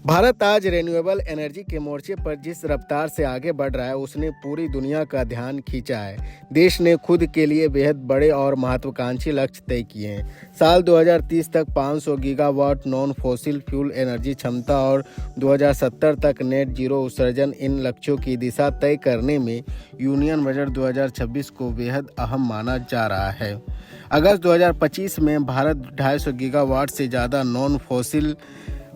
भारत आज renewable energy के मोर्चे पर जिस रफ्तार से आगे बढ़ रहा है उसने पूरी दुनिया का ध्यान खींचा है। देश ने खुद के लिए बेहद बड़े और महत्वाकांक्षी लक्ष्य तय किए हैं। साल 2030 तक 500 gigawatt non fossil fuel energy क्षमता और 2070 तक नेट जीरो उत्सर्जन, इन लक्ष्यों की दिशा तय करने में यूनियन बजट 2026 को बेहद अहम माना जा रहा है। अगस्त 2025 में भारत 250 गीगावाट से ज़्यादा नॉन फॉसिल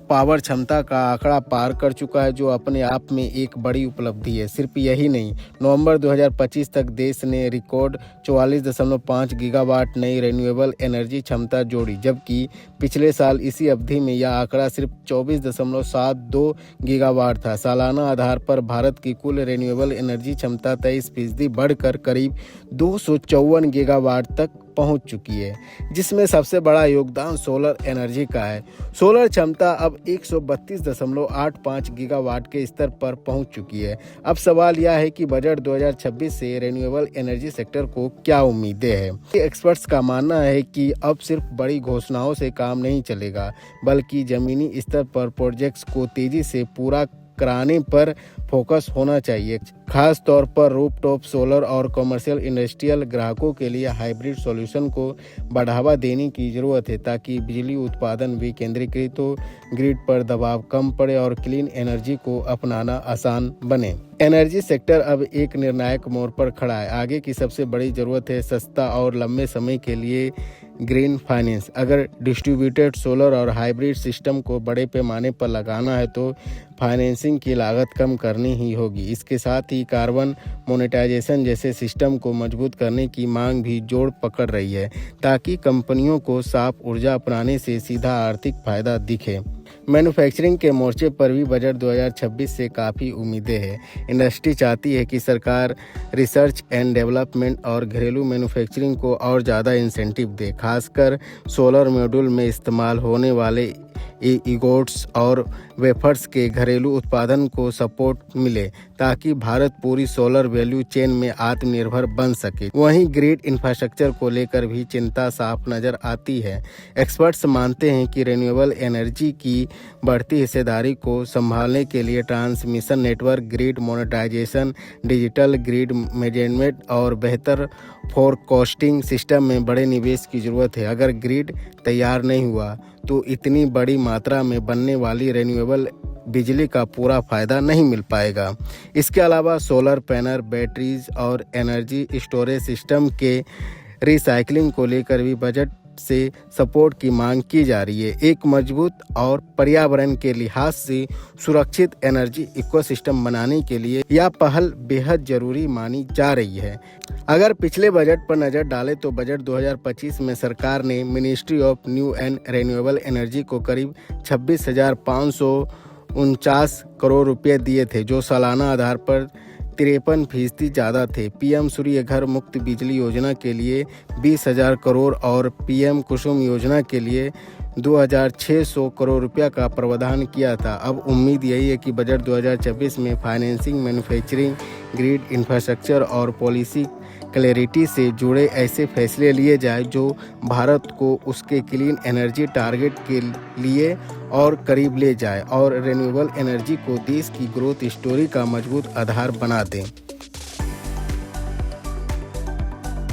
पावर क्षमता का आंकड़ा पार कर चुका है, जो अपने आप में एक बड़ी उपलब्धि है। सिर्फ यही नहीं, नवंबर 2025 तक देश ने रिकॉर्ड 44.5 गीगावाट नई रिन्यूएबल एनर्जी क्षमता जोड़ी, जबकि पिछले साल इसी अवधि में यह आंकड़ा सिर्फ 24.72 गीगावाट था। सालाना आधार पर भारत की कुल रिन्यूएबल एनर्जी क्षमता 23% बढ़कर करीब 254 गीगावाट तक पहुंच चुकी है, जिसमें सबसे बड़ा योगदान सोलर एनर्जी का है। सोलर क्षमता अब 132.85 गीगावाट के स्तर पर पहुंच चुकी है। अब सवाल यह है कि बजट 2026 से रिन्यूएबल एनर्जी सेक्टर को क्या उम्मीदें हैं। एक्सपर्ट्स का मानना है कि अब सिर्फ बड़ी घोषणाओं से काम नहीं चलेगा, बल्कि जमीनी स्तर पर प्रोजेक्ट्स को तेजी से पूरा कराने पर फोकस होना चाहिए। खास तौर पर रूफटॉप सोलर और कमर्शियल इंडस्ट्रियल ग्राहकों के लिए हाइब्रिड सॉल्यूशन को बढ़ावा देने की ज़रूरत है, ताकि बिजली उत्पादन भी केंद्रीकृत हो, ग्रिड पर दबाव कम पड़े और क्लीन एनर्जी को अपनाना आसान बने। एनर्जी सेक्टर अब एक निर्णायक मोड़ पर खड़ा है। आगे की सबसे बड़ी ज़रूरत है सस्ता और लंबे समय के लिए ग्रीन फाइनेंस। अगर डिस्ट्रीब्यूटेड सोलर और हाइब्रिड सिस्टम को बड़े पैमाने पर लगाना है तो फाइनेंसिंग की लागत कम करनी ही होगी। इसके साथ ही कार्बन मोनेटाइजेशन जैसे सिस्टम को मजबूत करने की मांग भी जोर पकड़ रही है, ताकि कंपनियों को साफ ऊर्जा अपनाने से सीधा आर्थिक फायदा दिखे। मैन्युफैक्चरिंग के मोर्चे पर भी बजट 2026 से काफ़ी उम्मीदें हैं। इंडस्ट्री चाहती है कि सरकार रिसर्च एंड डेवलपमेंट और घरेलू मैन्युफैक्चरिंग को और ज़्यादा इंसेंटिव दे, खासकर सोलर मॉड्यूल में इस्तेमाल होने वाले इगोट्स और वेफर्स के घरेलू उत्पादन को सपोर्ट मिले, ताकि भारत पूरी सोलर वैल्यू चेन में आत्मनिर्भर बन सके। वहीं ग्रिड इंफ्रास्ट्रक्चर को लेकर भी चिंता साफ नज़र आती है। एक्सपर्ट्स मानते हैं कि रिन्यूएबल एनर्जी की बढ़ती हिस्सेदारी को संभालने के लिए transmission network, grid monetisation, digital grid management और बेहतर फोरकास्टिंग सिस्टम में बड़े निवेश की ज़रूरत है। अगर ग्रिड तैयार नहीं हुआ तो इतनी बड़ी मात्रा में बनने वाली रिन्यूएबल बिजली का पूरा फायदा नहीं मिल पाएगा। इसके अलावा सोलर पैनल, बैटरीज और एनर्जी स्टोरेज सिस्टम के रिसाइकलिंग को लेकर भी बजट से सपोर्ट की मांग की जा रही है। एक मजबूत और पर्यावरण के लिहाज से सुरक्षित एनर्जी इकोसिस्टम बनाने के लिए यह पहल बेहद जरूरी मानी जा रही है। अगर पिछले बजट पर नज़र डालें तो बजट 2025 में सरकार ने ministry of new and renewable energy को करीब 26,549 करोड़ रुपये दिए थे, जो सालाना आधार पर 53% ज़्यादा थे। पीएम सूर्य घर मुफ्त बिजली योजना के लिए 20,000 करोड़ और पीएम कुसुम योजना के लिए 2,600 करोड़ रुपया का प्रावधान किया था। अब उम्मीद यही है कि बजट 2026 में फाइनेंसिंग, मैन्युफैक्चरिंग, ग्रिड इंफ्रास्ट्रक्चर और पॉलिसी क्लैरिटी से जुड़े ऐसे फैसले लिए जाए जो भारत को उसके क्लीन एनर्जी टारगेट के लिए और करीब ले जाए और रिन्यूएबल एनर्जी को देश की ग्रोथ स्टोरी का मजबूत आधार बना दें।